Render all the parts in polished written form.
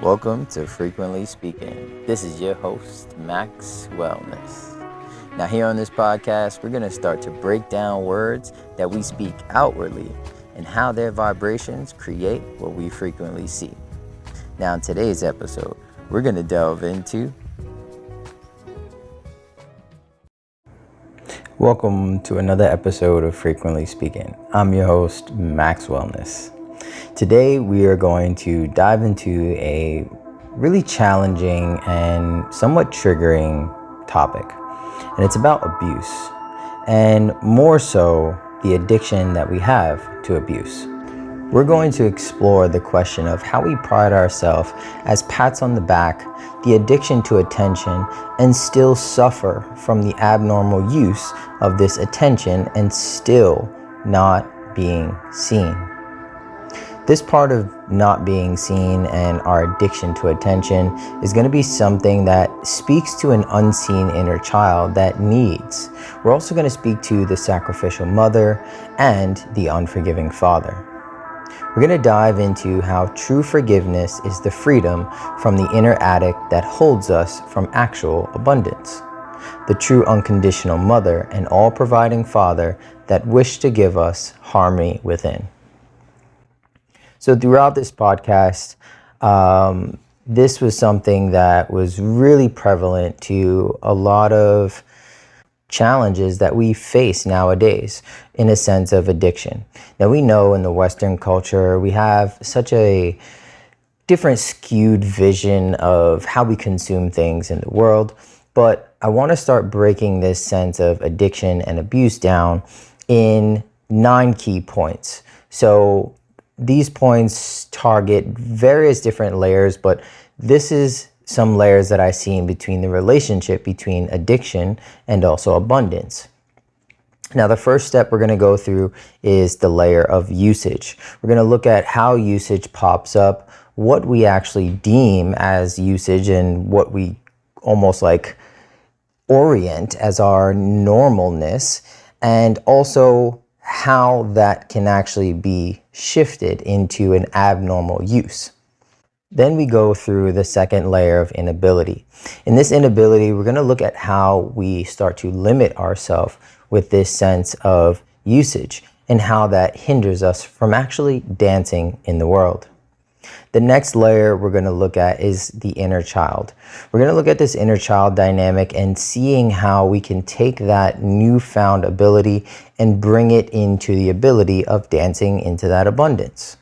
Welcome to Frequently Speaking. This is your host, Max Wellness. Now, here on this podcast, we're going to start to break down words that we speak outwardly and how their vibrations create what we frequently see. Now, in today's episode, we're going to delve into... Welcome to another episode of Frequently Speaking. I'm your host, Max Wellness. Today, we are going to dive into a really challenging and somewhat triggering topic. And it's about abuse, and more so, the addiction that we have to abuse. We're going to explore the question of how we pride ourselves as pats on the back, the addiction to attention, and still suffer from the abnormal use of this attention and still not being seen. This part of not being seen and our addiction to attention is going to be something that speaks to an unseen inner child that needs. We're also going to speak to the sacrificial mother and the unforgiving father. We're going to dive into how true forgiveness is the freedom from the inner addict that holds us from actual abundance. The true unconditional mother and all-providing father that wish to give us harmony within. So throughout this podcast, this was something that was really prevalent to a lot of challenges that we face nowadays in a sense of addiction. Now, we know in the Western culture, we have such a different skewed vision of how we consume things in the world, but I want to start breaking this sense of addiction and abuse down in 9 key points. So these points target various different layers, but this is some layers that I see in between the relationship between addiction and also abundance. Now, the first step we're going to go through is the layer of usage. We're going to look at how usage pops up, what we actually deem as usage, and what we almost like orient as our normalness, and also how that can actually be shifted into an abnormal use. Then we go through the second layer of inability. In this inability, we're going to look at how we start to limit ourselves with this sense of usage and how that hinders us from actually dancing in the world. The next layer we're going to look at is the inner child. We're going to look at this inner child dynamic and seeing how we can take that newfound ability and bring it into the ability of dancing into that abundance.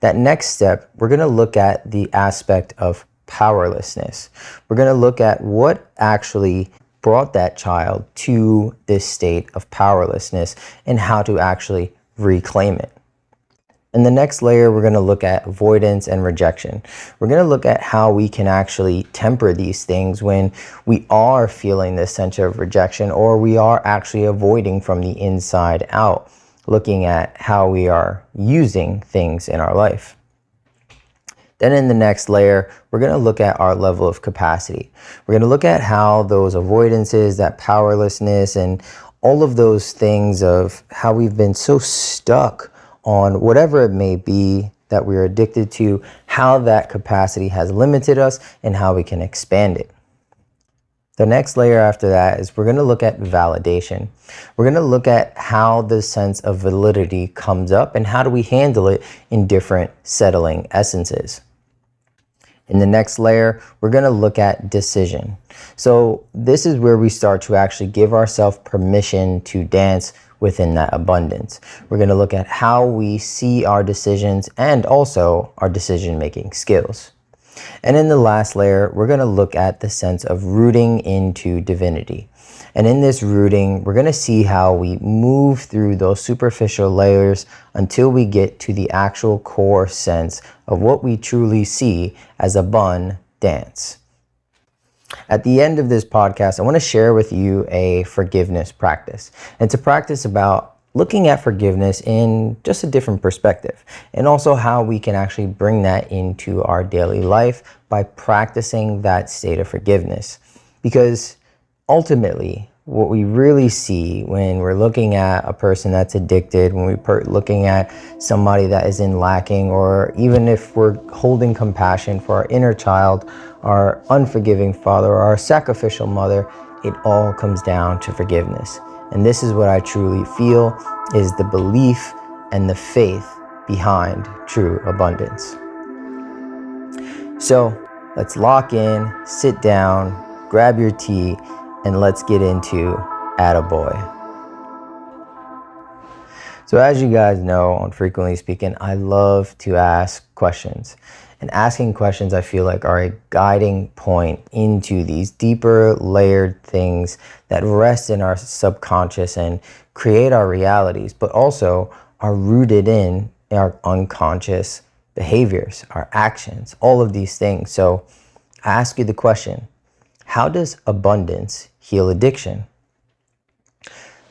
That next step, we're going to look at the aspect of powerlessness. We're going to look at what actually brought that child to this state of powerlessness and how to actually reclaim it. In the next layer, we're going to look at avoidance and rejection. We're going to look at how we can actually temper these things when we are feeling this sense of rejection or we are actually avoiding from the inside out, looking at how we are using things in our life. Then in the next layer, we're going to look at our level of capacity. We're going to look at how those avoidances, that powerlessness, and all of those things of how we've been so stuck on whatever it may be that we're addicted to, how that capacity has limited us and how we can expand it. The next layer after that is we're going to look at validation. We're going to look at how the sense of validity comes up and how do we handle it in different settling essences. In the next layer, we're going to look at decision. So this is where we start to actually give ourselves permission to dance within that abundance. We're going to look at how we see our decisions and also our decision-making skills. And in the last layer, we're going to look at the sense of rooting into divinity. And in this rooting, we're going to see how we move through those superficial layers until we get to the actual core sense of what we truly see as a bun dance. At the end of this podcast, I want to share with you a forgiveness practice. It's a practice about looking at forgiveness in just a different perspective, and also how we can actually bring that into our daily life by practicing that state of forgiveness. Because ultimately, what we really see when we're looking at a person that's addicted, when we're looking at somebody that is in lacking, or even if we're holding compassion for our inner child, our unforgiving father, or our sacrificial mother, it all comes down to forgiveness. And this is what I truly feel is the belief and the faith behind true abundance. So let's lock in, sit down, grab your tea, and let's get into Attaboy. So as you guys know, on Frequently Speaking, I love to ask questions. And asking questions, I feel like, are a guiding point into these deeper layered things that rest in our subconscious and create our realities, but also are rooted in our unconscious behaviors, our actions, all of these things. So I ask you the question, how does abundance heal addiction?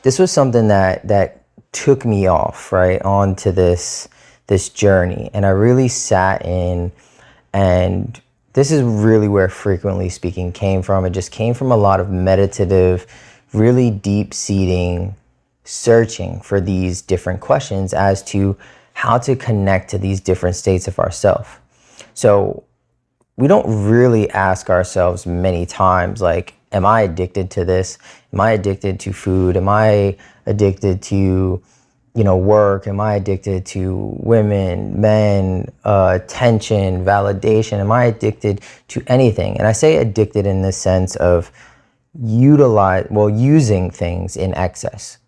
This was something that took me off, right, onto this journey. And I really sat in, and this is really where Frequently Speaking came from. It just came from a lot of meditative, really deep-seating searching for these different questions as to how to connect to these different states of ourself. So we don't really ask ourselves many times, like, am I addicted to this? Am I addicted to food? Am I addicted to, work? Am I addicted to women, men, attention, validation? Am I addicted to anything? And I say addicted in the sense of using things in excess.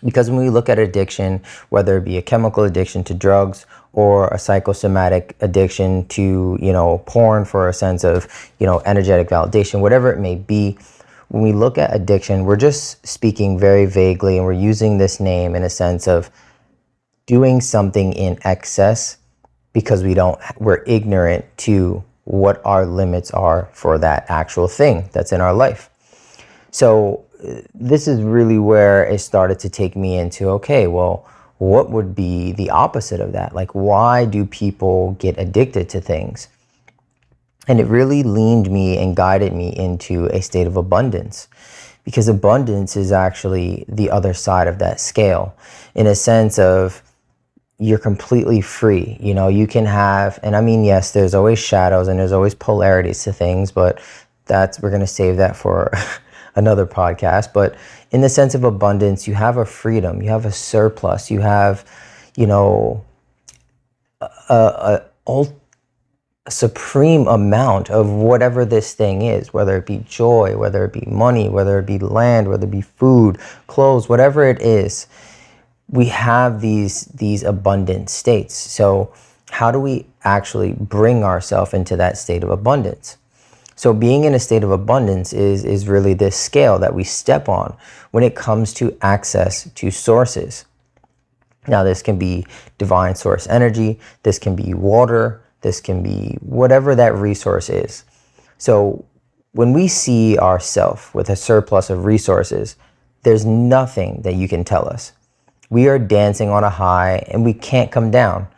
Because when we look at addiction, whether it be a chemical addiction to drugs or a psychosomatic addiction to, porn for a sense of, energetic validation, whatever it may be, when we look at addiction, we're just speaking very vaguely, and we're using this name in a sense of doing something in excess because we're ignorant to what our limits are for that actual thing that's in our life. So this is really where it started to take me into, okay, well, what would be the opposite of that? Like, why do people get addicted to things? And it really leaned me and guided me into a state of abundance, because abundance is actually the other side of that scale, in a sense of you're completely free. You can have, and I mean, yes, there's always shadows and there's always polarities to things, but we're going to save that for another podcast. But in the sense of abundance, you have a freedom, you have a surplus, you have, a supreme amount of whatever this thing is, whether it be joy, whether it be money, whether it be land, whether it be food, clothes, whatever it is. We have these abundant states. So how do we actually bring ourselves into that state of abundance? So being in a state of abundance is really this scale that we step on when it comes to access to sources. Now, this can be divine source energy, this can be water, this can be whatever that resource is. So when we see ourselves with a surplus of resources, there's nothing that you can tell us. We are dancing on a high and we can't come down.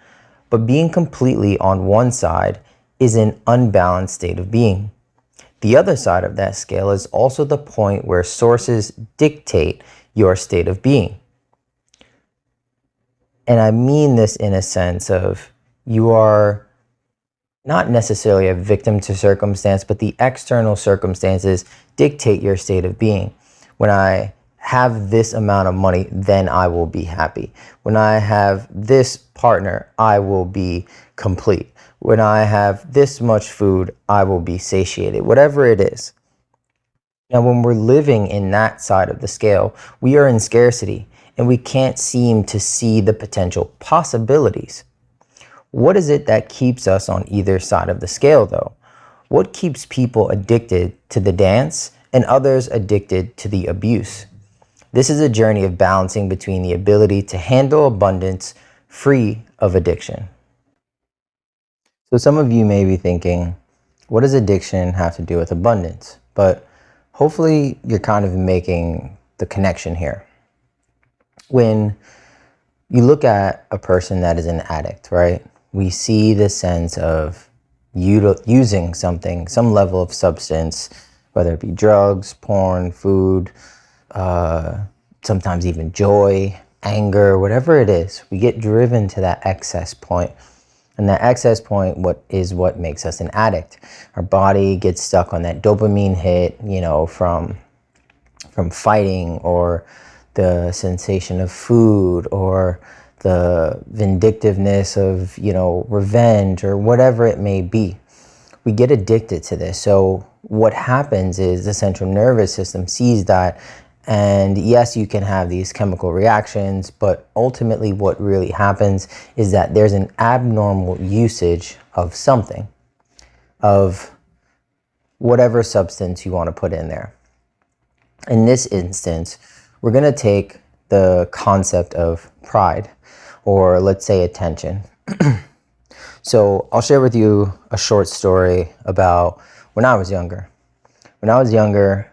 But being completely on one side is an unbalanced state of being. The other side of that scale is also the point where sources dictate your state of being. And I mean this in a sense of you are not necessarily a victim to circumstance, but the external circumstances dictate your state of being. When I have this amount of money, then I will be happy. When I have this partner, I will be complete. When I have this much food, I will be satiated, whatever it is. Now, when we're living in that side of the scale, we are in scarcity and we can't seem to see the potential possibilities. What is it that keeps us on either side of the scale, though? What keeps people addicted to the dance and others addicted to the abuse? This is a journey of balancing between the ability to handle abundance free of addiction. So some of you may be thinking, what does addiction have to do with abundance? But hopefully you're kind of making the connection here. When you look at a person that is an addict, right? We see the sense of using something, some level of substance, whether it be drugs, porn, food, sometimes even joy, anger, whatever it is. We get driven to that excess point. And that excess point what makes us an addict. Our body gets stuck on that dopamine hit, from fighting, or the sensation of food, or the vindictiveness of, revenge, or whatever it may be. We get addicted to this. So what happens is the central nervous system sees that, and yes, you can have these chemical reactions, but ultimately what really happens is that there's an abnormal usage of something, of whatever substance you want to put in there. In this instance, we're going to take the concept of pride, or let's say attention. So I'll share with you a short story about when I was younger. When I was younger,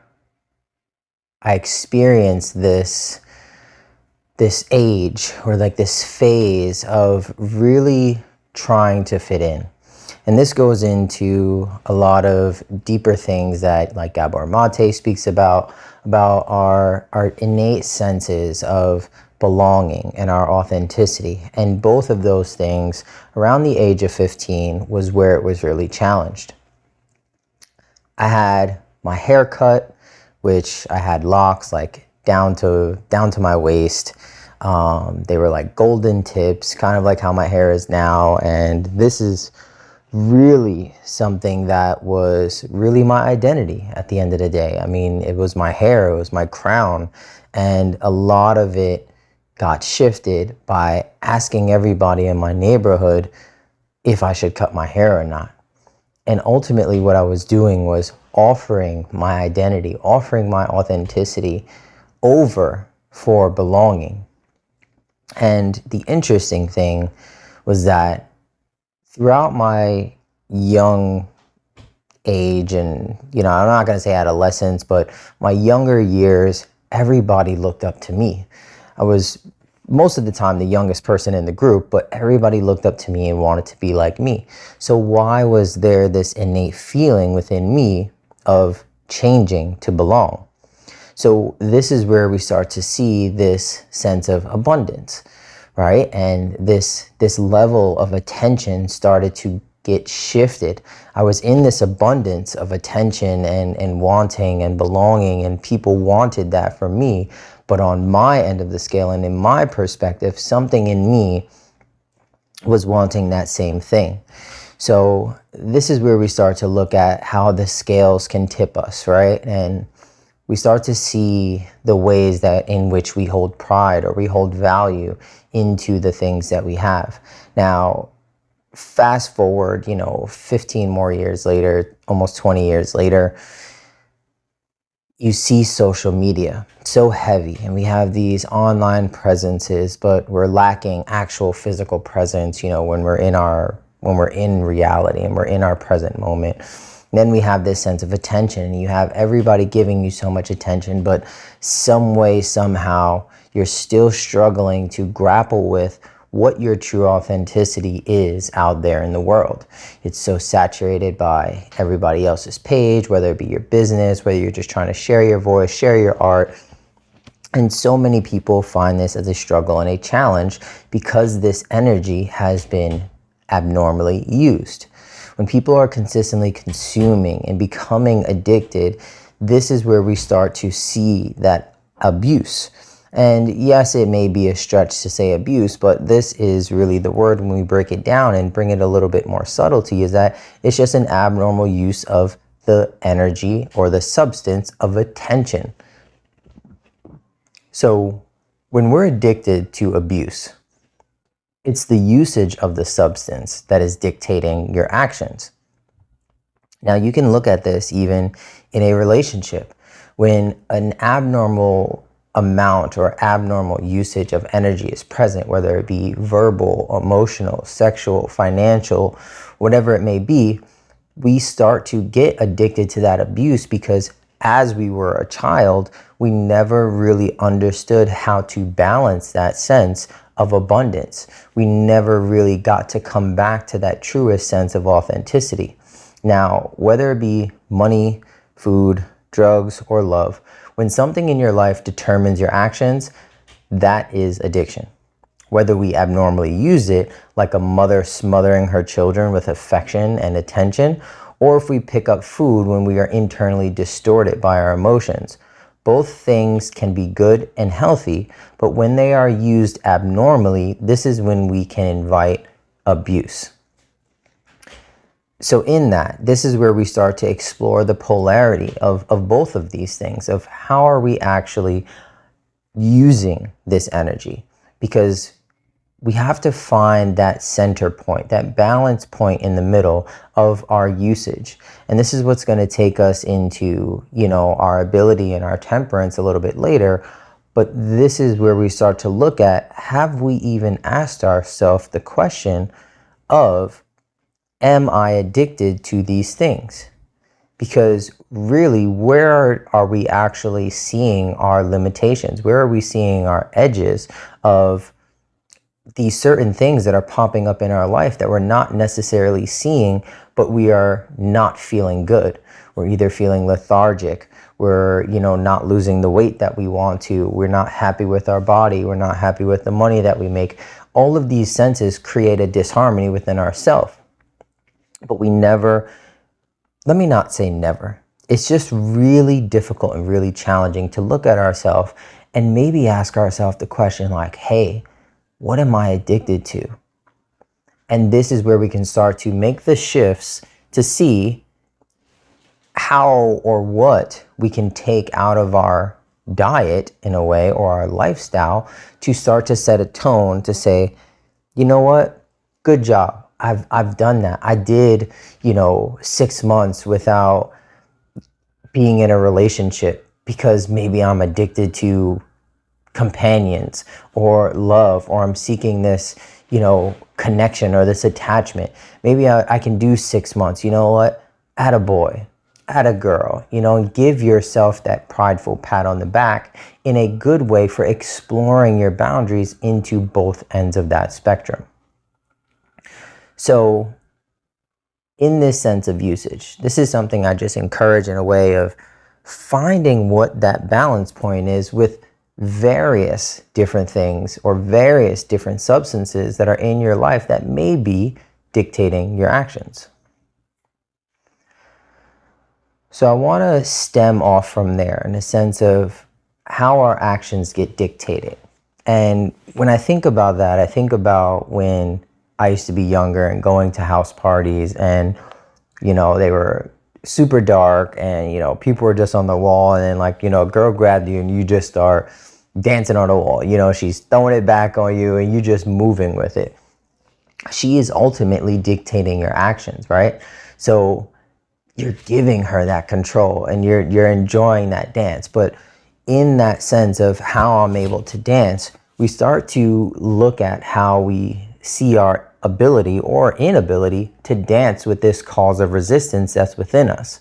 I experienced this age, or like this phase of really trying to fit in. And this goes into a lot of deeper things that, like Gabor Mate speaks about our innate senses of belonging and our authenticity. And both of those things around the age of 15 was where it was really challenged. I had my hair cut, which I had locks like down to my waist. They were like golden tips, kind of like how my hair is now. And this is really something that was really my identity at the end of the day. I mean, it was my hair, it was my crown, and a lot of it got shifted by asking everybody in my neighborhood if I should cut my hair or not. And ultimately what I was doing was offering my identity, offering my authenticity over for belonging. And the interesting thing was that throughout my young age, and I'm not going to say adolescence, but my younger years, everybody looked up to me. I was most of the time the youngest person in the group, but everybody looked up to me and wanted to be like me. So why was there this innate feeling within me of changing to belong? So this is where we start to see this sense of abundance, right? And this level of attention started to get shifted. I was in this abundance of attention and wanting and belonging, and people wanted that from me. But on my end of the scale and in my perspective, something in me was wanting that same thing. So this is where we start to look at how the scales can tip us, right? And we start to see the ways that in which we hold pride or we hold value into the things that we have. Now, fast forward, 15 more years later, almost 20 years later, you see social media so heavy, and we have these online presences, but we're lacking actual physical presence, when we're in reality and we're in our present moment. Then we have this sense of attention, and you have everybody giving you so much attention, but some way, somehow, you're still struggling to grapple with what your true authenticity is out there in the world. It's so saturated by everybody else's page, whether it be your business, whether you're just trying to share your voice, share your art. And so many people find this as a struggle and a challenge because this energy has been abnormally used. When people are consistently consuming and becoming addicted, this is where we start to see that abuse. And yes, it may be a stretch to say abuse, but this is really the word when we break it down and bring it a little bit more subtlety, is that it's just an abnormal use of the energy or the substance of attention. So when we're addicted to abuse, it's the usage of the substance that is dictating your actions. Now, you can look at this even in a relationship. When an abnormal amount or abnormal usage of energy is present, whether it be verbal, emotional, sexual, financial, whatever it may be, we start to get addicted to that abuse because as we were a child, we never really understood how to balance that sense of abundance. We never really got to come back to that truest sense of authenticity. Now, whether it be money, food, drugs, or love. When something in your life determines your actions, that is addiction. Whether we abnormally use it, like a mother smothering her children with affection and attention, or if we pick up food when we are internally distorted by our emotions. Both things can be good and healthy, but when they are used abnormally, this is when we can invite abuse. So in that, this is where we start to explore the polarity of both of these things, of how are we actually using this energy? Because we have to find that center point, that balance point in the middle of our usage. And this is what's going to take us into, our ability and our temperance a little bit later. But this is where we start to look at, have we even asked ourselves the question of, am I addicted to these things? Because really, where are we actually seeing our limitations? Where are we seeing our edges of these certain things that are popping up in our life that we're not necessarily seeing, but we are not feeling good? We're either feeling lethargic, we're, not losing the weight that we want to, we're not happy with our body, we're not happy with the money that we make. All of these senses create a disharmony within ourselves. But we never, let me not say never, it's just really difficult and really challenging to look at ourselves and maybe ask ourselves the question like, hey, what am I addicted to? And this is where we can start to make the shifts to see how or what we can take out of our diet in a way, or our lifestyle, to start to set a tone to say, you know what, good job. I've done that. I did, 6 months without being in a relationship because maybe I'm addicted to companions or love, or I'm seeking this, connection or this attachment. Maybe I can do 6 months. You know what? Atta boy, atta girl, give yourself that prideful pat on the back in a good way for exploring your boundaries into both ends of that spectrum. So in this sense of usage, this is something I just encourage in a way of finding what that balance point is with various different things or various different substances that are in your life that may be dictating your actions. So I want to stem off from there in a sense of how our actions get dictated. And when I think about that, I think about when I used to be younger and going to house parties, and they were super dark, and people were just on the wall, and then a girl grabbed you and you just start dancing on the wall. She's throwing it back on you and you just moving with it. She is ultimately dictating your actions, right? So you're giving her that control and you're enjoying that dance. But in that sense of how I'm able to dance, we start to look at how we see our ability or inability to dance with this cause of resistance that's within us.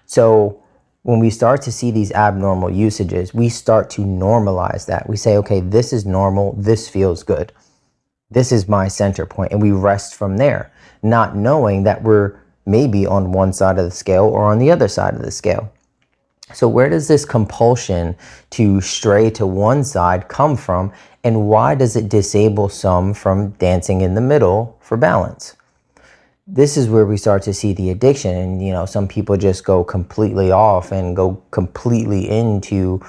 So when we start to see these abnormal usages, we start to normalize that. We say, okay, this is normal. This feels good. This is my center point. And we rest from there, not knowing that we're maybe on one side of the scale or on the other side of the scale. So where does this compulsion to stray to one side come from? And why does it disable some from dancing in the middle for balance? This is where we start to see the addiction. And, some people just go completely off and go completely into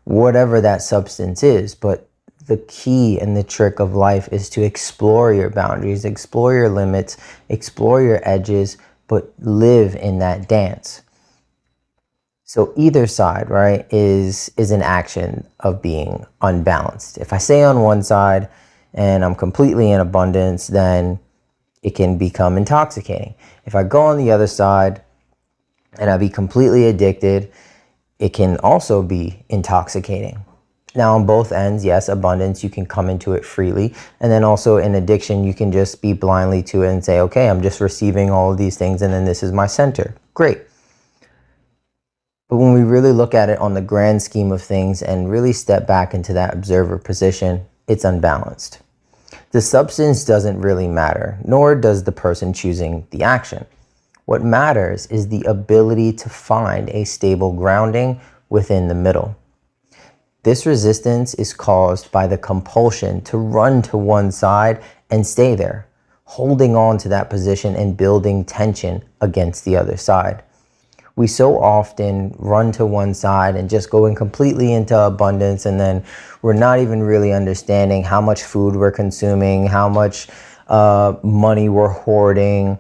whatever that substance is. But the key and the trick of life is to explore your boundaries, explore your limits, explore your edges, but live in that dance. So either side, right, is an action of being unbalanced. If I stay on one side and I'm completely in abundance, then it can become intoxicating. If I go on the other side and I be completely addicted, it can also be intoxicating. Now on both ends, yes, abundance, you can come into it freely. And then also in addiction, you can just be blindly to it and say, okay, I'm just receiving all of these things and then this is my center. Great. But when we really look at it on the grand scheme of things and really step back into that observer position, it's unbalanced. The substance doesn't really matter, nor does the person choosing the action. What matters is the ability to find a stable grounding within the middle. This resistance is caused by the compulsion to run to one side and stay there, holding on to that position and building tension against the other side. We so often run to one side and just going completely into abundance, and then we're not even really understanding how much food we're consuming, how much money we're hoarding,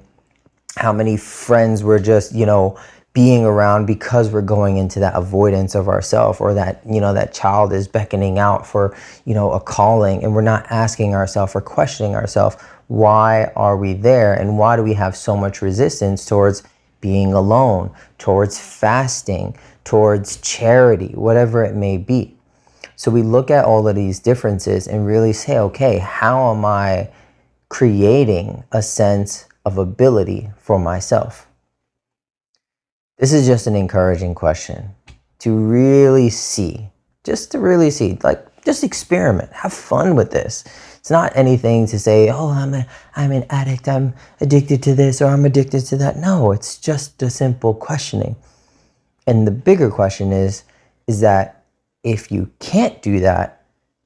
how many friends we're just, being around, because we're going into that avoidance of ourselves, or that, that child is beckoning out for, a calling, and we're not asking ourselves or questioning ourselves, why are we there? And why do we have so much resistance towards being alone, towards fasting, towards charity, whatever it may be? So we look at all of these differences and really say, okay, how am I creating a sense of ability for myself? This is just an encouraging question to really see, just experiment, have fun with this. It's not anything to say, oh, I'm an addict, I'm addicted to this, or I'm addicted to that. No, it's just a simple questioning. And the bigger question is that if you can't do that,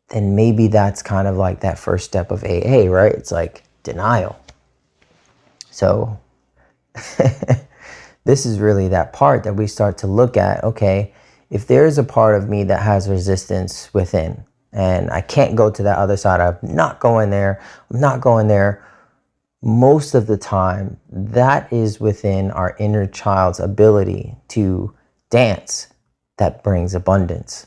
then maybe that's kind of like that first step of AA, right? It's like denial. So this is really that part that we start to look at, okay, if there's a part of me that has resistance within, and I can't go to that other side, I'm not going there, most of the time, that is within our inner child's ability to dance that brings abundance.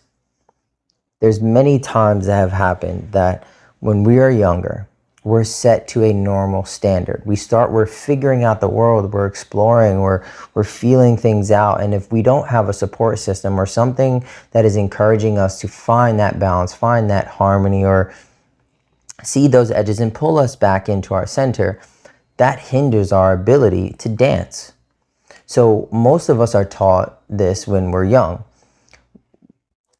There's many times that have happened that when we are younger, we're set to a normal standard. We're figuring out the world, we're exploring, we're feeling things out. And if we don't have a support system or something that is encouraging us to find that balance, find that harmony, or see those edges and pull us back into our center, that hinders our ability to dance. So most of us are taught this when we're young.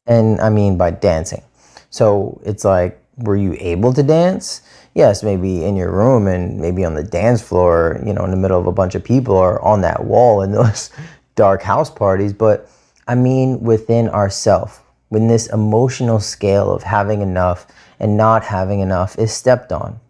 And I mean by dancing. So it's like, were you able to dance? Yes, maybe in your room and maybe on the dance floor, in the middle of a bunch of people, or on that wall in those dark house parties. But I mean within ourself, when this emotional scale of having enough and not having enough is stepped on.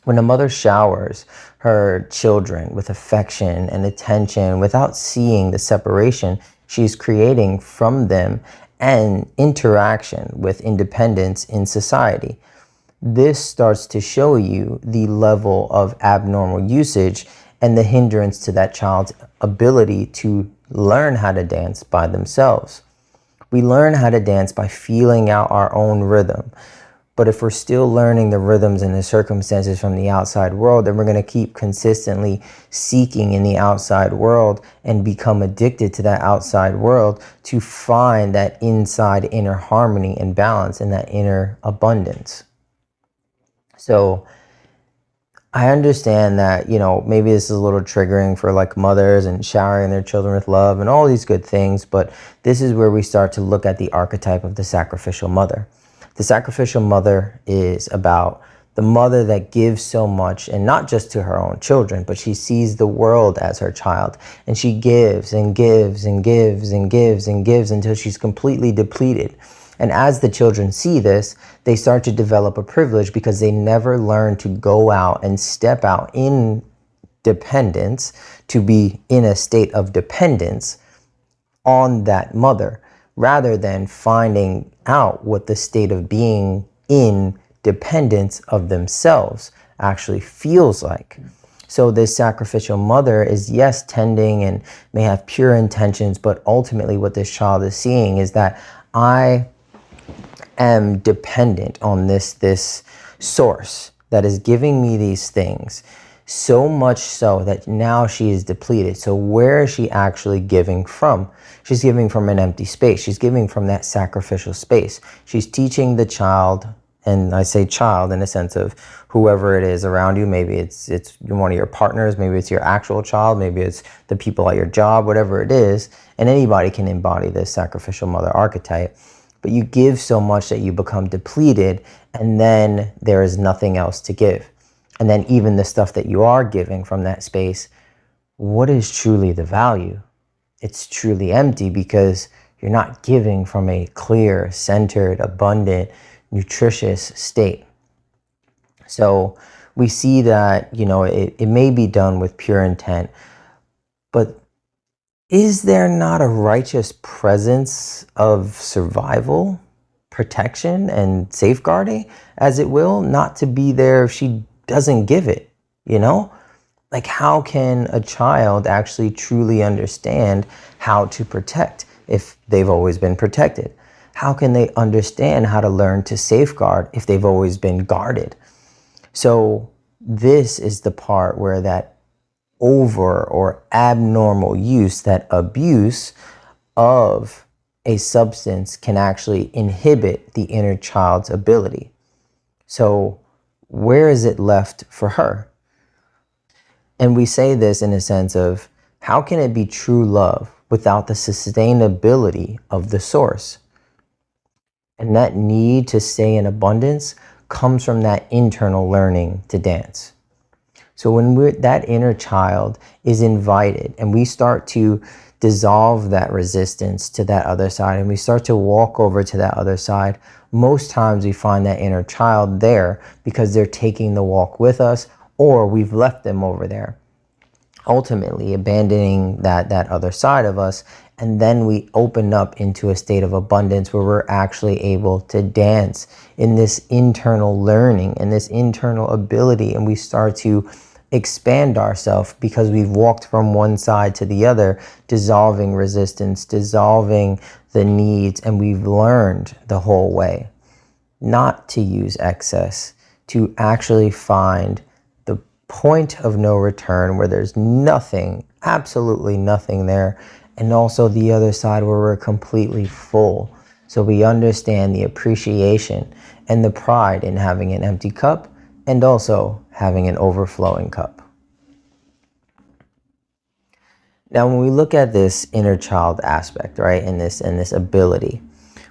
When a mother showers her children with affection and attention without seeing the separation she's creating from them and interaction with independence in society, this starts to show you the level of abnormal usage and the hindrance to that child's ability to learn how to dance by themselves. We learn how to dance by feeling out our own rhythm. But if we're still learning the rhythms and the circumstances from the outside world, then we're going to keep consistently seeking in the outside world and become addicted to that outside world to find that inside inner harmony and balance and that inner abundance. So I understand that, maybe this is a little triggering for like mothers and showering their children with love and all these good things, but this is where we start to look at the archetype of the sacrificial mother. The sacrificial mother is about the mother that gives so much, and not just to her own children, but she sees the world as her child, and she gives and gives and gives and gives and gives until she's completely depleted. And as the children see this, they start to develop a privilege because they never learn to go out and step out in dependence, to be in a state of dependence on that mother, rather than finding out what the state of being in dependence of themselves actually feels like. So this sacrificial mother is, yes, tending and may have pure intentions, but ultimately what this child is seeing is that I am dependent on this source that is giving me these things, so much so that now she is depleted. So where is she actually giving from? She's giving from an empty space. She's giving from that sacrificial space. She's teaching the child, and I say child in a sense of whoever it is around you. Maybe it's one of your partners, maybe it's your actual child, maybe it's the people at your job, whatever it is. And anybody can embody this sacrificial mother archetype. But you give so much that you become depleted, and then there is nothing else to give. And then even the stuff that you are giving from that space what is truly the value? It's truly empty because you're not giving from a clear, centered, abundant, nutritious state. So we see that, it may be done with pure intent, but is there not a righteous presence of survival, protection, and safeguarding, as it will, not to be there if she doesn't give it, Like, how can a child actually truly understand how to protect if they've always been protected? How can they understand how to learn to safeguard if they've always been guarded? So this is the part where that over or abnormal use, that abuse of a substance can actually inhibit the inner child's ability. So where is it left for her? And we say this in a sense of, how can it be true love without the sustainability of the source? And that need to stay in abundance comes from that internal learning to dance. So when that inner child is invited and we start to dissolve that resistance to that other side and we start to walk over to that other side, most times we find that inner child there because they're taking the walk with us, or we've left them over there, ultimately abandoning that other side of us. And then we open up into a state of abundance where we're actually able to dance in this internal learning and this internal ability. And we start to expand ourselves because we've walked from one side to the other, dissolving resistance, dissolving the needs. And we've learned the whole way not to use excess, to actually find the point of no return where there's nothing, absolutely nothing there. And also the other side where we're completely full. So we understand the appreciation and the pride in having an empty cup and also having an overflowing cup. Now, when we look at this inner child aspect, right, and this ability,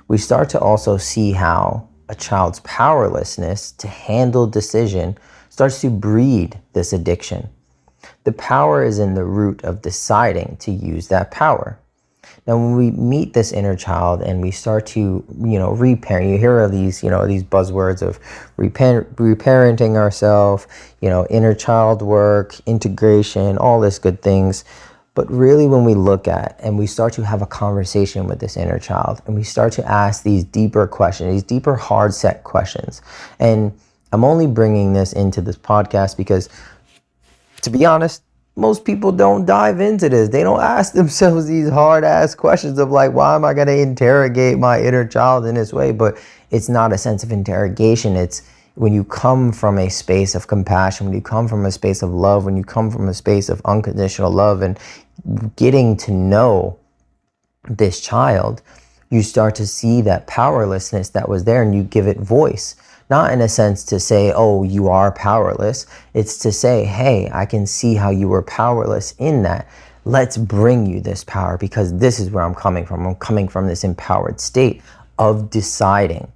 we start to also see how a child's powerlessness to handle decision starts to breed this addiction. The power is in the root of deciding to use that power. Now, when we meet this inner child and we start to, reparent, you hear of these, these buzzwords of reparenting ourselves, inner child work, integration, all this good things. But really, when we look at and we start to have a conversation with this inner child and we start to ask these deeper questions, these deeper hard set questions. And I'm only bringing this into this podcast because, to be honest, most people don't dive into this. They don't ask themselves these hard ass questions of like, why am I going to interrogate my inner child in this way? But it's not a sense of interrogation. It's when you come from a space of compassion, when you come from a space of love, when you come from a space of unconditional love and getting to know this child, you start to see that powerlessness that was there and you give it voice. Not in a sense to say, oh, you are powerless. It's to say, hey, I can see how you were powerless in that. Let's bring you this power because this is where I'm coming from. I'm coming from this empowered state of deciding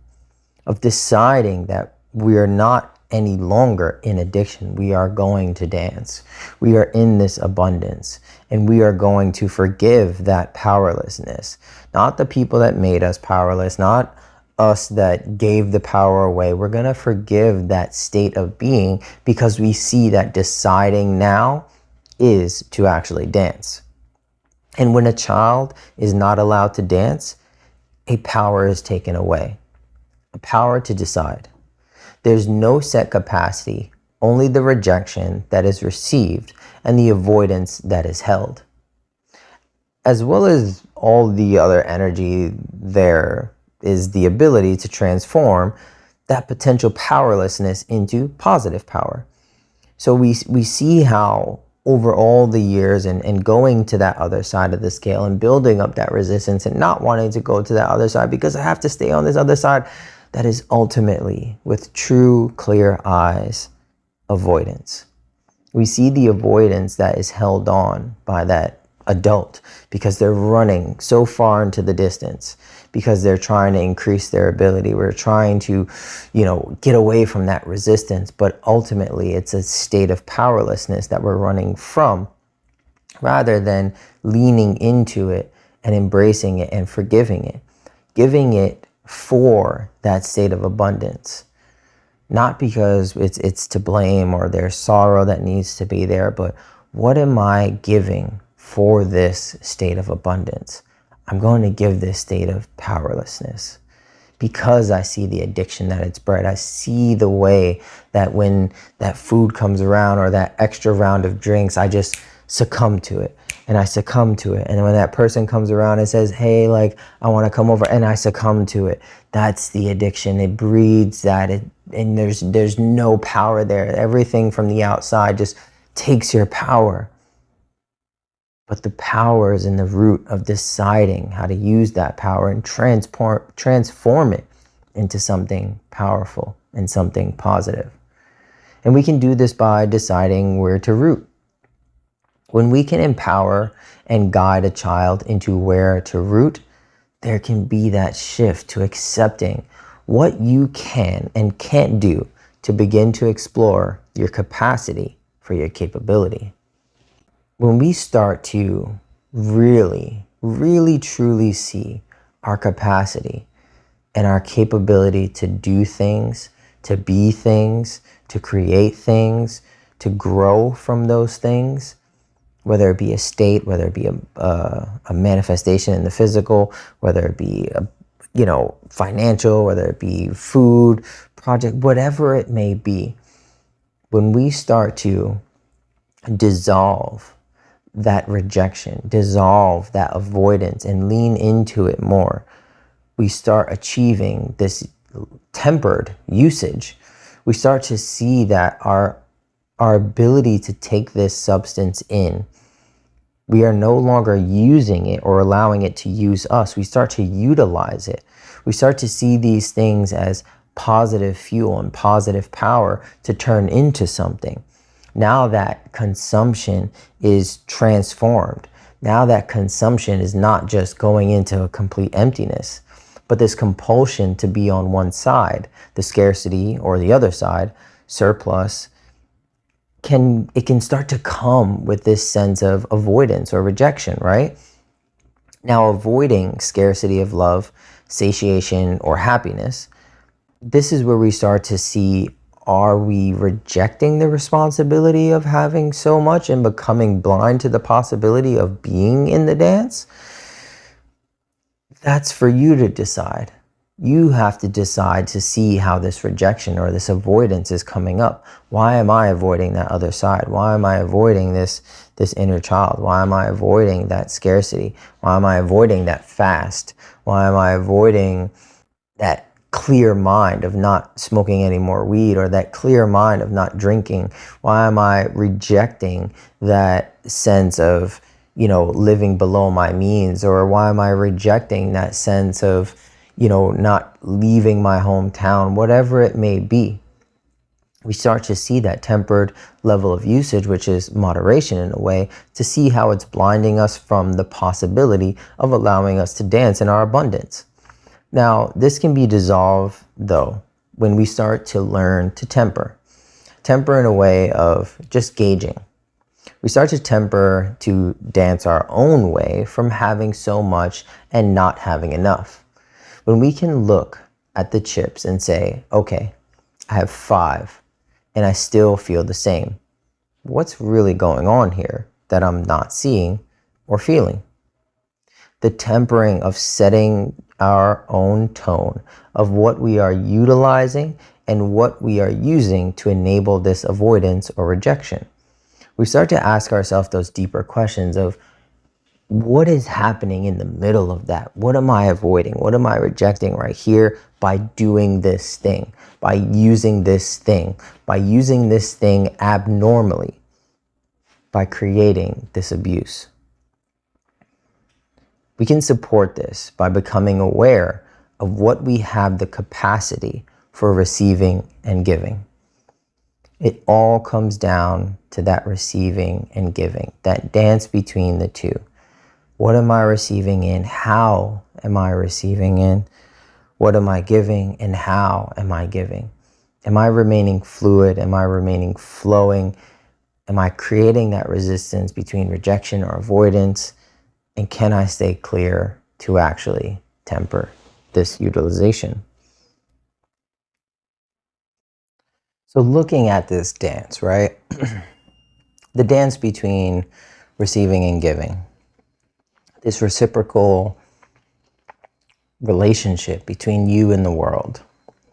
that we are not any longer in addiction. We are going to dance. We are in this abundance and we are going to forgive that powerlessness. Not the people that made us powerless, not us that gave the power away. We're going to forgive that state of being because we see that deciding now is to actually dance. And when a child is not allowed to dance, a power is taken away, a power to decide. There's no set capacity, only the rejection that is received and the avoidance that is held. As well as all the other energy, there is the ability to transform that potential powerlessness into positive power. So we see how over all the years and going to that other side of the scale and building up that resistance and not wanting to go to that other side because I have to stay on this other side, that is ultimately, with true clear eyes, avoidance. We see the avoidance that is held on by that adult because they're running so far into the distance, because they're trying to increase their ability. We're trying to, get away from that resistance, but ultimately it's a state of powerlessness that we're running from. rather than leaning into it and embracing it and forgiving it, giving it for that state of abundance. Not because it's to blame or there's sorrow that needs to be there, but what am I giving for this state of abundance? I'm going to give this state of powerlessness because I see the addiction that it's bred. I see the way that when that food comes around or that extra round of drinks, I just succumb to it. And I succumb to it. And when that person comes around and says, hey, like, I want to come over, and I succumb to it. That's the addiction. It breeds that. And there's no power there. Everything from the outside just takes your power. But the power is in the root of deciding how to use that power and transform it into something powerful and something positive. And we can do this by deciding where to root. When we can empower and guide a child into where to root, there can be that shift to accepting what you can and can't do to begin to explore your capacity for your capability. When we start to really, really, truly see our capacity and our capability to do things, to be things, to create things, to grow from those things, whether it be a state, whether it be a manifestation in the physical, whether it be financial, whether it be food, project, whatever it may be, when we start to dissolve that rejection, dissolve that avoidance, and lean into it more, we start achieving this tempered usage. We start to see that our ability to take this substance in, we are no longer using it or allowing it to use us. We start to utilize it. We start to see these things as positive fuel and positive power to turn into something. Now that consumption is transformed. Now that consumption is not just going into a complete emptiness, but this compulsion to be on one side, the scarcity, or the other side, surplus, it can start to come with this sense of avoidance or rejection, right? Now, avoiding scarcity of love, satiation, or happiness, this is where we start to see, are we rejecting the responsibility of having so much and becoming blind to the possibility of being in the dance? That's for you to decide. You have to decide to see how this rejection or this avoidance is coming up. Why am I avoiding that other side? Why am I avoiding this inner child? Why am I avoiding that scarcity? Why am I avoiding that fast? Why am I avoiding that clear mind of not smoking any more weed, or that clear mind of not drinking? Why am I rejecting that sense of, living below my means? Or why am I rejecting that sense of, not leaving my hometown? Whatever it may be, we start to see that tempered level of usage, which is moderation in a way, to see how it's blinding us from the possibility of allowing us to dance in our abundance. Now, this can be dissolved, though, when we start to learn to temper in a way of just gauging. We start to temper to dance our own way from having so much and not having enough. When we can look at the chips and say, okay, I have 5 and I still feel the same. What's really going on here that I'm not seeing or feeling? The tempering of setting our own tone of what we are utilizing and what we are using to enable this avoidance or rejection. We start to ask ourselves those deeper questions of, what is happening in the middle of that? What am I avoiding? What am I rejecting right here by doing this thing, by using this thing, by using this thing abnormally, by creating this abuse? We can support this by becoming aware of what we have the capacity for receiving and giving. It all comes down to that receiving and giving, that dance between the two. What am I receiving in? How am I receiving in? What am I giving and how am I giving? Am I remaining fluid? Am I remaining flowing? Am I creating that resistance between rejection or avoidance? And can I stay clear to actually temper this utilization? So looking at this dance, right? The dance between receiving and giving. This reciprocal relationship between you and the world,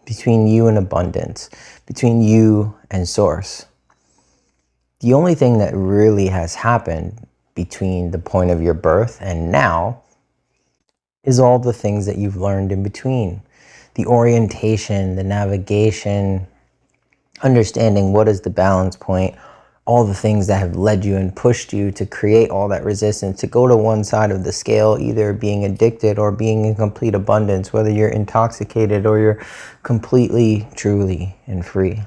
between you and abundance, between you and source. The only thing that really has happened between the point of your birth and now is all the things that you've learned in between. The orientation, the navigation, understanding what is the balance point, all the things that have led you and pushed you to create all that resistance, to go to one side of the scale, either being addicted or being in complete abundance, whether you're intoxicated or you're completely, truly, and free.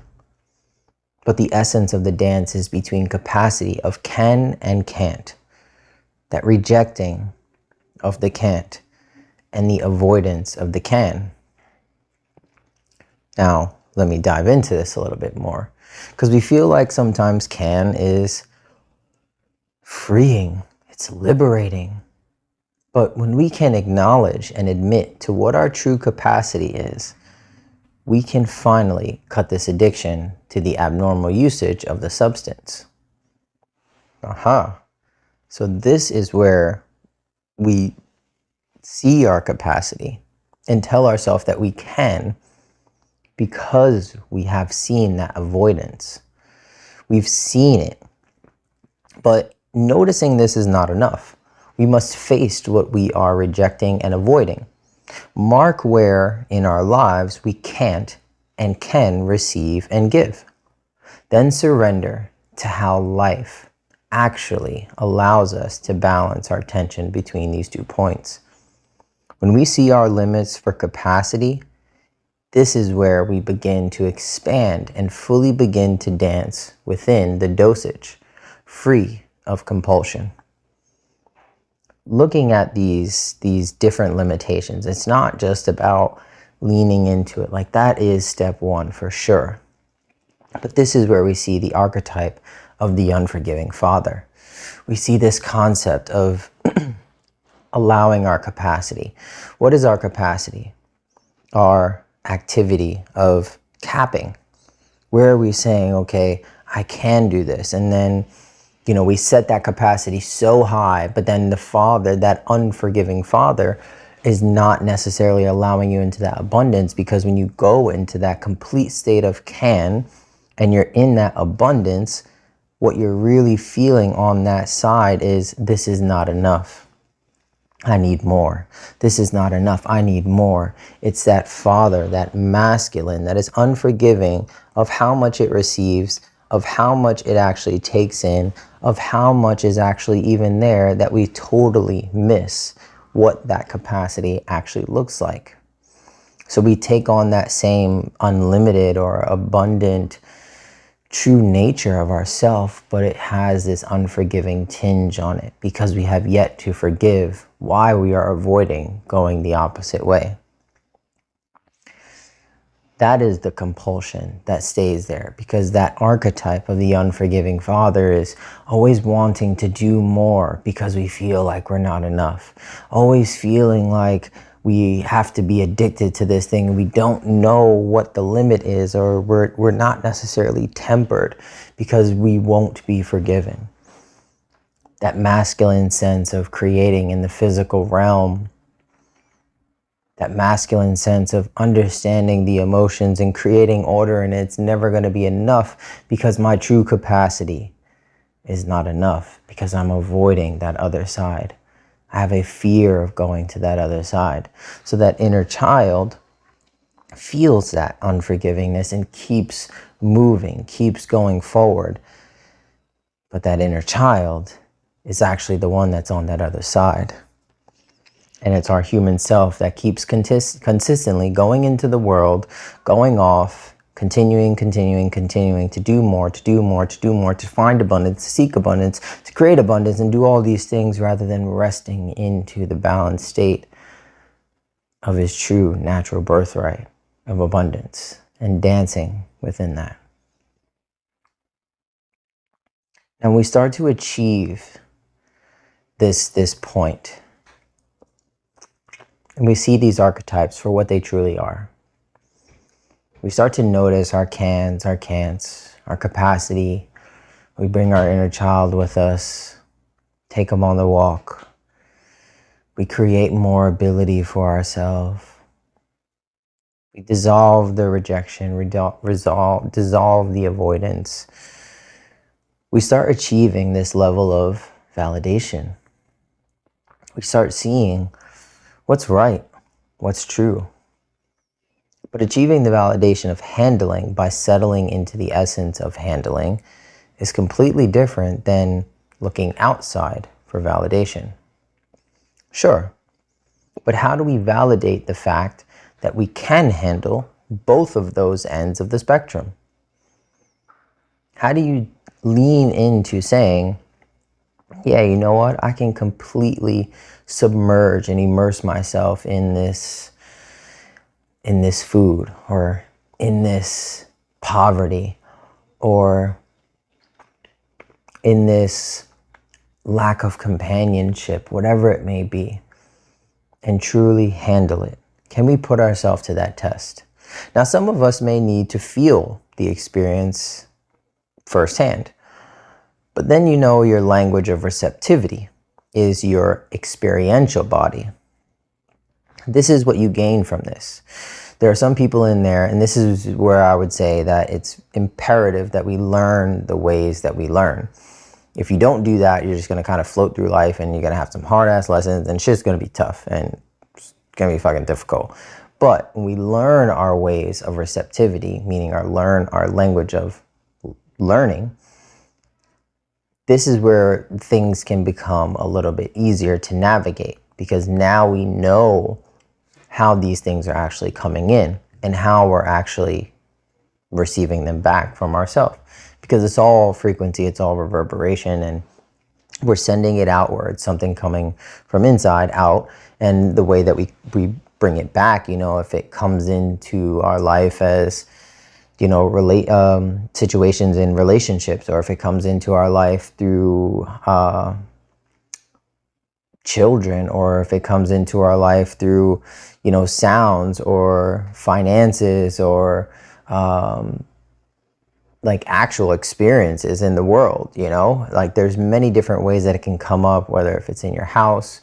But the essence of the dance is between capacity of can and can't, that rejecting of the can't and the avoidance of the can. Now, let me dive into this a little bit more, because we feel like sometimes can is freeing, it's liberating. But when we can acknowledge and admit to what our true capacity is, we can finally cut this addiction to the abnormal usage of the substance. So this is where we see our capacity and tell ourselves that we can, because we have seen that avoidance. We've seen it. But noticing this is not enough. We must face what we are rejecting and avoiding. Mark where in our lives we can't and can receive and give. Then surrender to how life actually allows us to balance our tension between these 2 points. When we see our limits for capacity, this is where we begin to expand and fully begin to dance within the dosage, free of compulsion. Looking at these different limitations, it's not just about leaning into it. Like, that is step one for sure. But this is where we see the archetype of the unforgiving father. We see this concept of allowing our capacity. What is our capacity? Our activity of capping. Where are we saying, okay, I can do this? And then, we set that capacity so high, but then the father, that unforgiving father, is not necessarily allowing you into that abundance, because when you go into that complete state of can, and you're in that abundance, what you're really feeling on that side is, this is not enough. I need more. This is not enough. I need more. It's that father, that masculine, that is unforgiving of how much it receives, of how much it actually takes in, of how much is actually even there, that we totally miss what that capacity actually looks like. So we take on that same unlimited or abundant true nature of ourself, but it has this unforgiving tinge on it, because we have yet to forgive why we are avoiding going the opposite way. That is the compulsion that stays there, because that archetype of the unforgiving father is always wanting to do more because we feel like we're not enough. Always feeling like we have to be addicted to this thing. We don't know what the limit is, or we're not necessarily tempered because we won't be forgiven. That masculine sense of creating in the physical realm, that masculine sense of understanding the emotions and creating order, and it's never going to be enough because my true capacity is not enough, because I'm avoiding that other side. I have a fear of going to that other side. So that inner child feels that unforgivingness and keeps moving, keeps going forward. But that inner child is actually the one that's on that other side. And it's our human self that keeps consistently going into the world, going off, continuing to do more, to find abundance, to seek abundance, to create abundance, and do all these things rather than resting into the balanced state of his true natural birthright of abundance and dancing within that. And we start to achieve this point. And we see these archetypes for what they truly are. We start to notice our cans, our can'ts, our capacity. We bring our inner child with us, take them on the walk. We create more ability for ourselves. We dissolve the rejection, dissolve the avoidance. We start achieving this level of validation. We start seeing what's right, what's true. But achieving the validation of handling by settling into the essence of handling is completely different than looking outside for validation. Sure, but how do we validate the fact that we can handle both of those ends of the spectrum? How do you lean into saying, yeah, you know what? I can completely submerge and immerse myself in this food, or in this poverty, or in this lack of companionship, whatever it may be, and truly handle it? Can we put ourselves to that test? Now, some of us may need to feel the experience firsthand, but then you know your language of receptivity is your experiential body. This is what you gain from this. There are some people in there, and this is where I would say that it's imperative that we learn the ways that we learn. If you don't do that, you're just going to kind of float through life, and you're going to have some hard-ass lessons, and shit's going to be tough, and it's going to be fucking difficult. But when we learn our ways of receptivity, meaning our language of learning, this is where things can become a little bit easier to navigate, because now we know how these things are actually coming in and how we're actually receiving them back from ourselves. Because it's all frequency, it's all reverberation, and we're sending it outward, something coming from inside out. And the way that we bring it back, if it comes into our life as, situations in relationships, or if it comes into our life through children, or if it comes into our life through, sounds or finances, or like actual experiences in the world, like there's many different ways that it can come up, whether if it's in your house,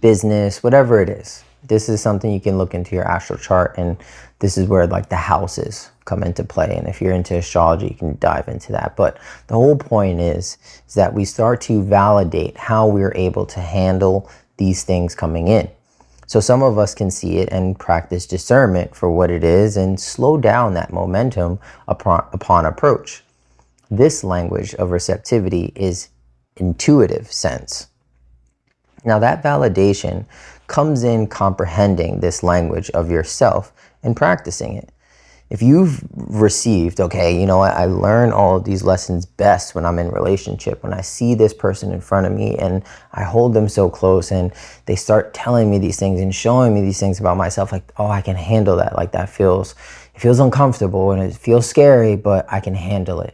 business, whatever it is. This is something you can look into your astral chart, and this is where like the houses come into play. And if you're into astrology, you can dive into that. But the whole point is that we start to validate how we're able to handle these things coming in. So some of us can see it and practice discernment for what it is and slow down that momentum upon approach. This language of receptivity is intuitive sense. Now that validation comes in comprehending this language of yourself and practicing it. If you've received, okay, I learn all of these lessons best when I'm in relationship, when I see this person in front of me and I hold them so close and they start telling me these things and showing me these things about myself, like, oh, I can handle that. Like it feels uncomfortable and it feels scary, but I can handle it.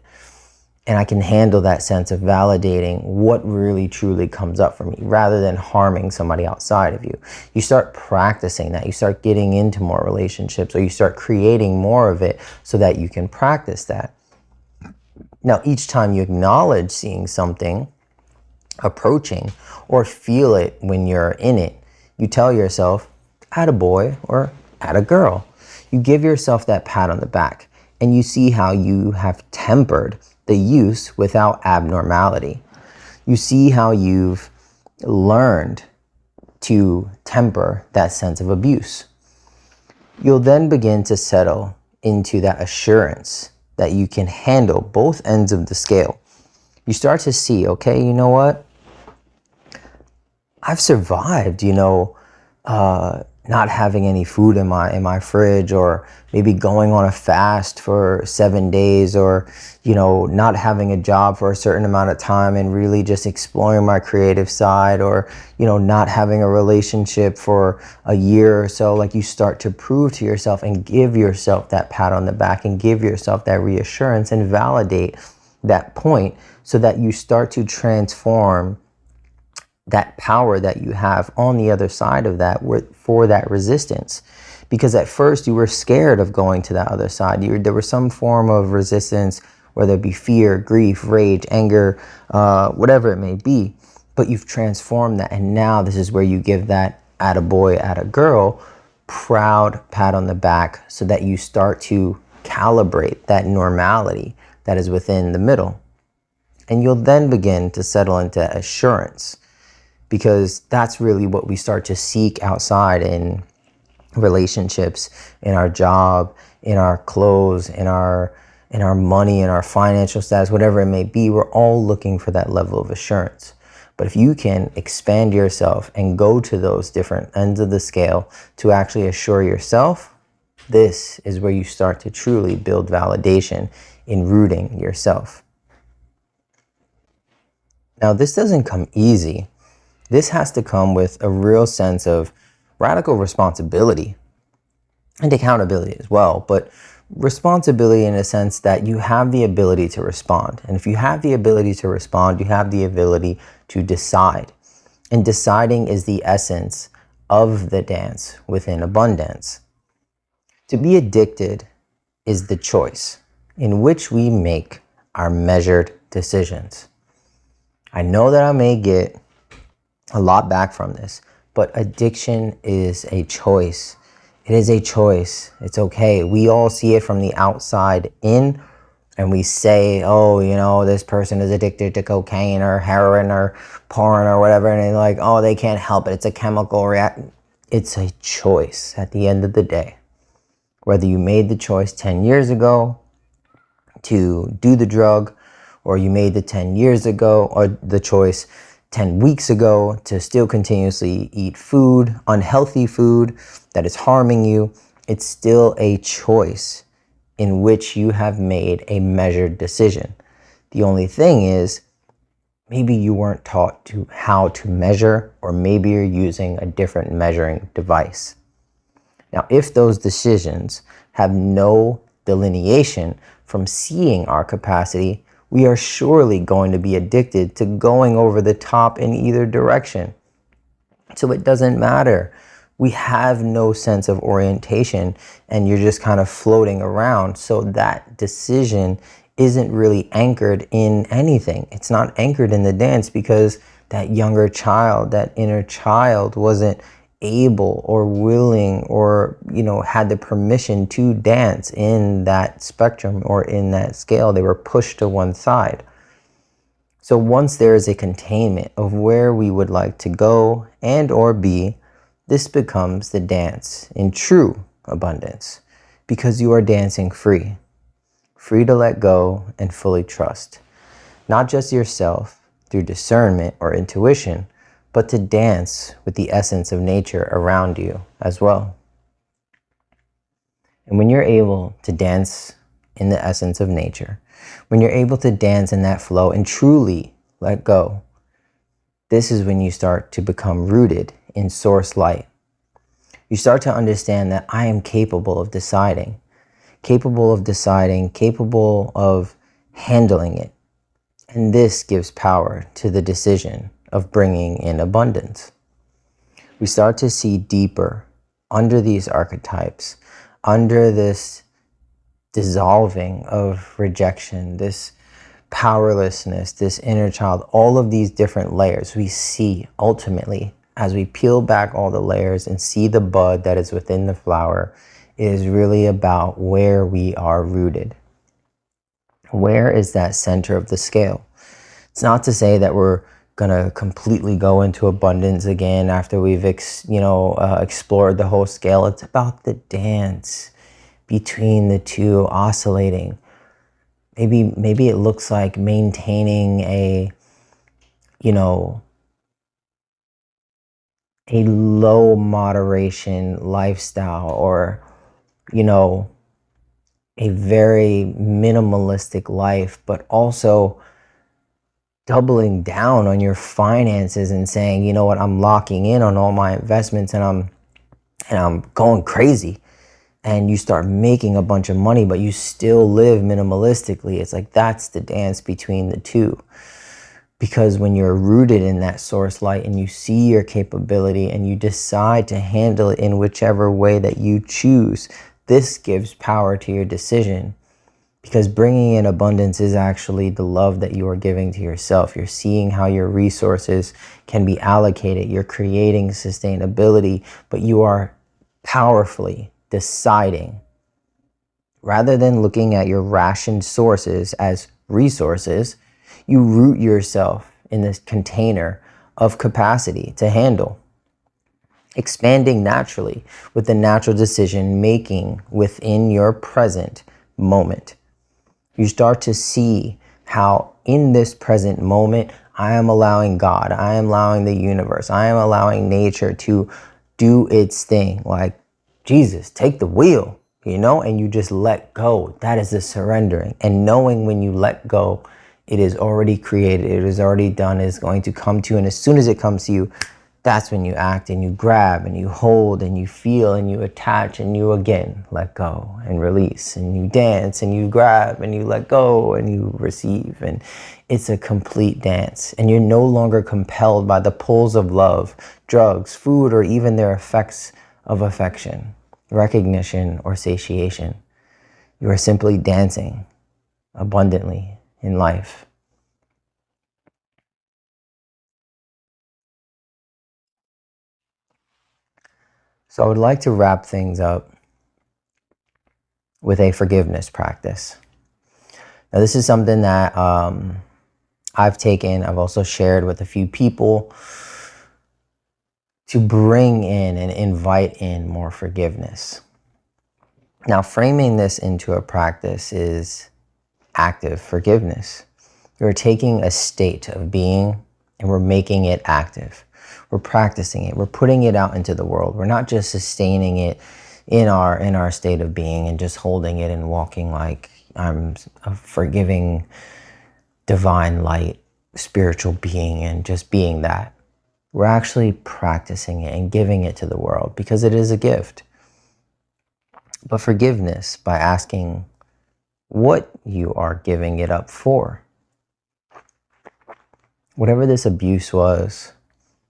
And I can handle that sense of validating what really truly comes up for me, rather than harming somebody outside of you. You start practicing that. You start getting into more relationships, or you start creating more of it so that you can practice that. Now, each time you acknowledge seeing something approaching or feel it when you're in it, you tell yourself, attaboy or attagirl. You give yourself that pat on the back, and you see how you have tempered the use without abnormality. You see how you've learned to temper that sense of abuse. You'll then begin to settle into that assurance that you can handle both ends of the scale. You start to see, okay, you know what? I've survived, not having any food in my fridge, or maybe going on a fast for 7 days, or not having a job for a certain amount of time and really just exploring my creative side, or not having a relationship for a year or so. Like, you start to prove to yourself and give yourself that pat on the back and give yourself that reassurance and validate that point so that you start to transform that power that you have on the other side of that for that resistance. Because at first you were scared of going to that other side. There was some form of resistance, whether it be fear, grief, rage, anger, whatever it may be. But you've transformed that, and now this is where you give that attaboy, attagirl proud pat on the back so that you start to calibrate that normality that is within the middle. And you'll then begin to settle into assurance, because that's really what we start to seek outside in relationships, in our job, in our clothes, in our money, in our financial status, whatever it may be. We're all looking for that level of assurance. But if you can expand yourself and go to those different ends of the scale to actually assure yourself, this is where you start to truly build validation in rooting yourself. Now, this doesn't come easy. This has to come with a real sense of radical responsibility and accountability as well, but responsibility in a sense that you have the ability to respond. And if you have the ability to respond, you have the ability to decide. And deciding is the essence of the dance within abundance. To be addicted is the choice in which we make our measured decisions. I know that I may get a lot back from this, but addiction is a choice. It is a choice. It's okay. We all see it from the outside in, and we say, oh, you know, this person is addicted to cocaine or heroin or porn or whatever, and they're like, oh, they can't help it. It's a chemical reaction. It's a choice at the end of the day. Whether you made the choice 10 years ago to do the drug, or you made the 10 years ago, or the choice 10 weeks ago to still continuously eat food, unhealthy food that is harming you, it's still a choice in which you have made a measured decision. The only thing is, maybe you weren't taught how to measure, or maybe you're using a different measuring device. Now, if those decisions have no delineation from seeing our capacity, we are surely going to be addicted to going over the top in either direction. So it doesn't matter. We have no sense of orientation, and you're just kind of floating around. So that decision isn't really anchored in anything. It's not anchored in the dance because that younger child, that inner child, wasn't able or willing or, had the permission to dance in that spectrum or in that scale. They were pushed to one side. So once there is a containment of where we would like to go and or be, this becomes the dance in true abundance, because you are dancing free to let go and fully trust, not just yourself through discernment or intuition, but to dance with the essence of nature around you as well. And when you're able to dance in the essence of nature, when you're able to dance in that flow and truly let go, this is when you start to become rooted in source light. You start to understand that I am capable of deciding, capable of handling it. And this gives power to the decision of bringing in abundance. We start to see deeper under these archetypes, under this dissolving of rejection, this powerlessness, this inner child, all of these different layers. We see ultimately, as we peel back all the layers and see the bud that is within the flower, it is really about where we are rooted. Where is that center of the scale? It's not to say that we're gonna completely go into abundance again after we've explored the whole scale. It's about the dance between the two, oscillating. Maybe it looks like maintaining a low moderation lifestyle, or a very minimalistic life, but also doubling down on your finances and saying, you know what, I'm locking in on all my investments and I'm going crazy. and you start making a bunch of money, but you still live minimalistically. It's like that's the dance between the two. Because when you're rooted in that source light and you see your capability and you decide to handle it in whichever way that you choose, this gives power to your decision. Because bringing in abundance is actually the love that you are giving to yourself. You're seeing how your resources can be allocated. You're creating sustainability, but you are powerfully deciding. Rather than looking at your rationed sources as resources, you root yourself in this container of capacity to handle, expanding naturally with the natural decision making within your present moment. You start to see how in this present moment, I am allowing God, I am allowing the universe, I am allowing nature to do its thing. Like, Jesus, take the wheel, and you just let go. That is the surrendering. And knowing when you let go, it is already created, it is already done, it is going to come to you. And as soon as it comes to you, that's when you act and you grab and you hold and you feel and you attach and you again let go and release, and you dance and you grab and you let go and you receive. And it's a complete dance, and you're no longer compelled by the pulls of love, drugs, food, or even their effects of affection, recognition, or satiation. You are simply dancing abundantly in life. So I would like to wrap things up with a forgiveness practice. Now, this is something that I've also shared with a few people to bring in and invite in more forgiveness. Now, framing this into a practice is active forgiveness. You're taking a state of being and we're making it active. We're practicing it. We're putting it out into the world. We're not just sustaining it in our state of being and just holding it and walking like I'm a forgiving, divine light, spiritual being and just being that. We're actually practicing it and giving it to the world because it is a gift. But forgiveness by asking what you are giving it up for. Whatever this abuse was,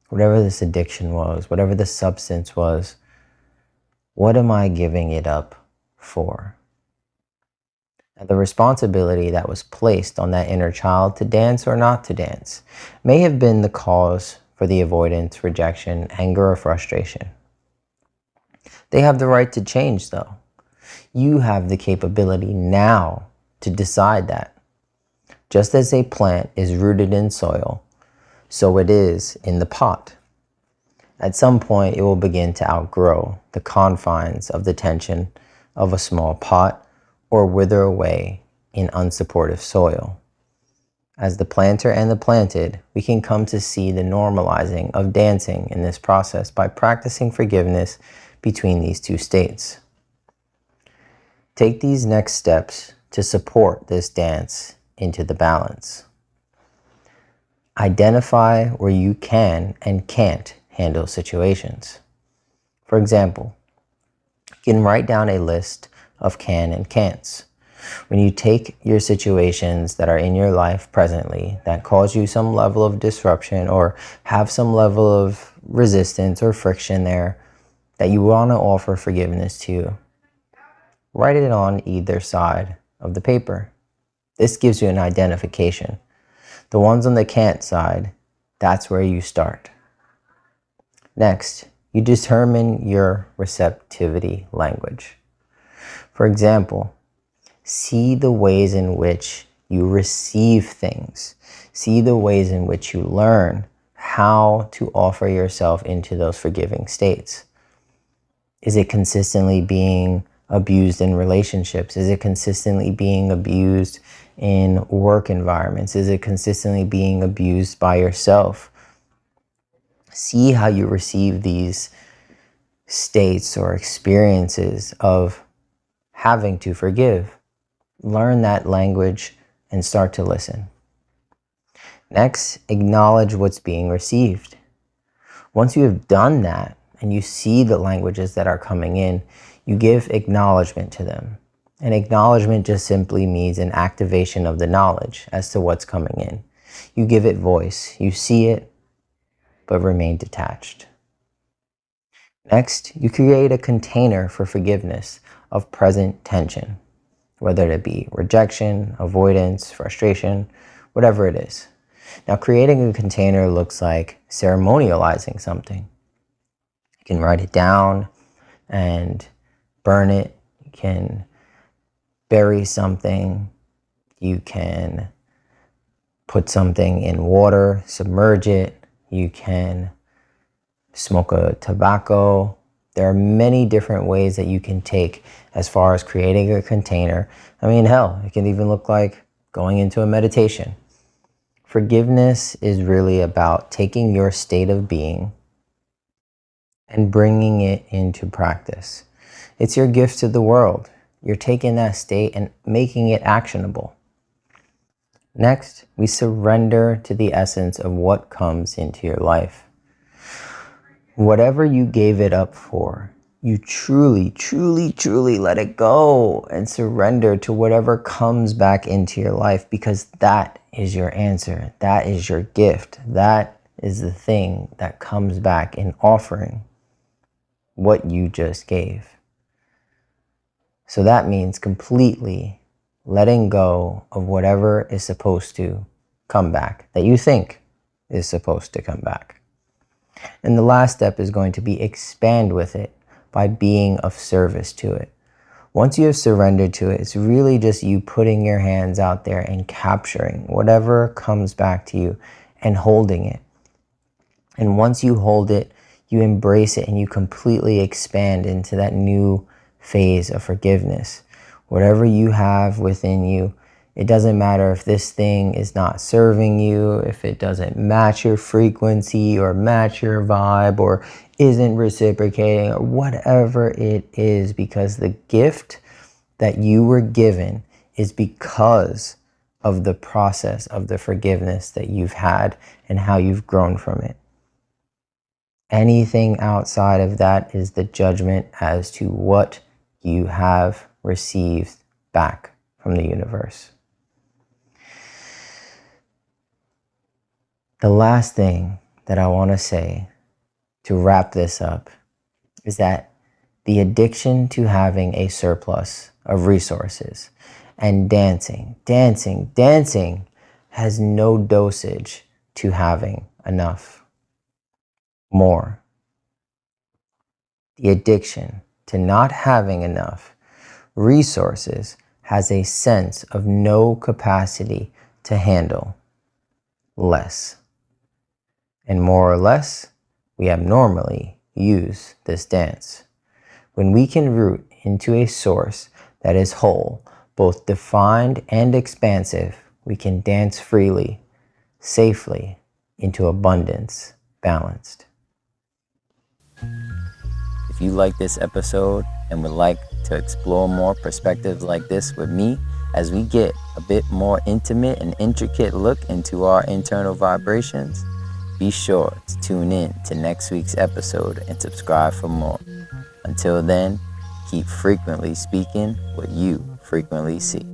whatever this addiction was, whatever the substance was, what am I giving it up for? And the responsibility that was placed on that inner child to dance or not to dance may have been the cause for the avoidance, rejection, anger, or frustration. They have the right to change, though. You have the capability now to decide that. Just as a plant is rooted in soil, so it is in the pot. At some point, it will begin to outgrow the confines of the tension of a small pot or wither away in unsupportive soil. As the planter and the planted, we can come to see the normalizing of dancing in this process by practicing forgiveness between these two states. Take these next steps to support this dance into the balance. Identify where you can and can't handle situations. For example, you can write down a list of can and can'ts. When you take your situations that are in your life presently that cause you some level of disruption or have some level of resistance or friction there that you want to offer forgiveness to, write it on either side of the paper. This gives you an identification. The ones on the can't side, that's where you start. Next, you determine your receptivity language. For example, see the ways in which you receive things. See the ways in which you learn how to offer yourself into those forgiving states. Is it consistently being abused in relationships? Is it consistently being abused in work environments? Is it consistently being abused by yourself? See how you receive these states or experiences of having to forgive. Learn that language and start to listen. Next, acknowledge what's being received. Once you have done that and you see the languages that are coming in, You give acknowledgement to them. And acknowledgement just simply means an activation of the knowledge as to what's coming in. You give it voice. You see it, but remain detached. Next, you create a container for forgiveness of present tension, whether it be rejection, avoidance, frustration, whatever it is. Now, creating a container looks like ceremonializing something. You can write it down and burn it. You can bury something. You can put something in water, submerge it. You can smoke a tobacco. There are many different ways that you can take as far as creating a container. I mean, hell, it can even look like going into a meditation. Forgiveness is really about taking your state of being and bringing it into practice. It's your gift to the world. You're taking that state and making it actionable. Next, we surrender to the essence of what comes into your life. Whatever you gave it up for, you truly, truly, truly let it go and surrender to whatever comes back into your life, because that is your answer. That is your gift. That is the thing that comes back in offering what you just gave. So that means completely letting go of whatever is supposed to come back, that you think is supposed to come back. And the last step is going to be expand with it by being of service to it. Once you have surrendered to it, it's really just you putting your hands out there and capturing whatever comes back to you and holding it. And once you hold it, you embrace it and you completely expand into that new phase of forgiveness. Whatever you have within you, it doesn't matter if this thing is not serving you, if it doesn't match your frequency or match your vibe or isn't reciprocating or whatever it is, because the gift that you were given is because of the process of the forgiveness that you've had and how you've grown from it. Anything outside of that is the judgment as to what you have received back from the universe. The last thing that I want to say to wrap this up is that the addiction to having a surplus of resources and dancing has no dosage to having enough. More. The addiction to not having enough resources has a sense of no capacity to handle less. And more or less, we abnormally use this dance. When we can root into a source that is whole, both defined and expansive, we can dance freely, safely, into abundance, balanced. If you like this episode and would like to explore more perspectives like this with me, as we get a bit more intimate and intricate look into our internal vibrations, be sure to tune in to next week's episode and subscribe for more. Until then, keep frequently speaking what you frequently see.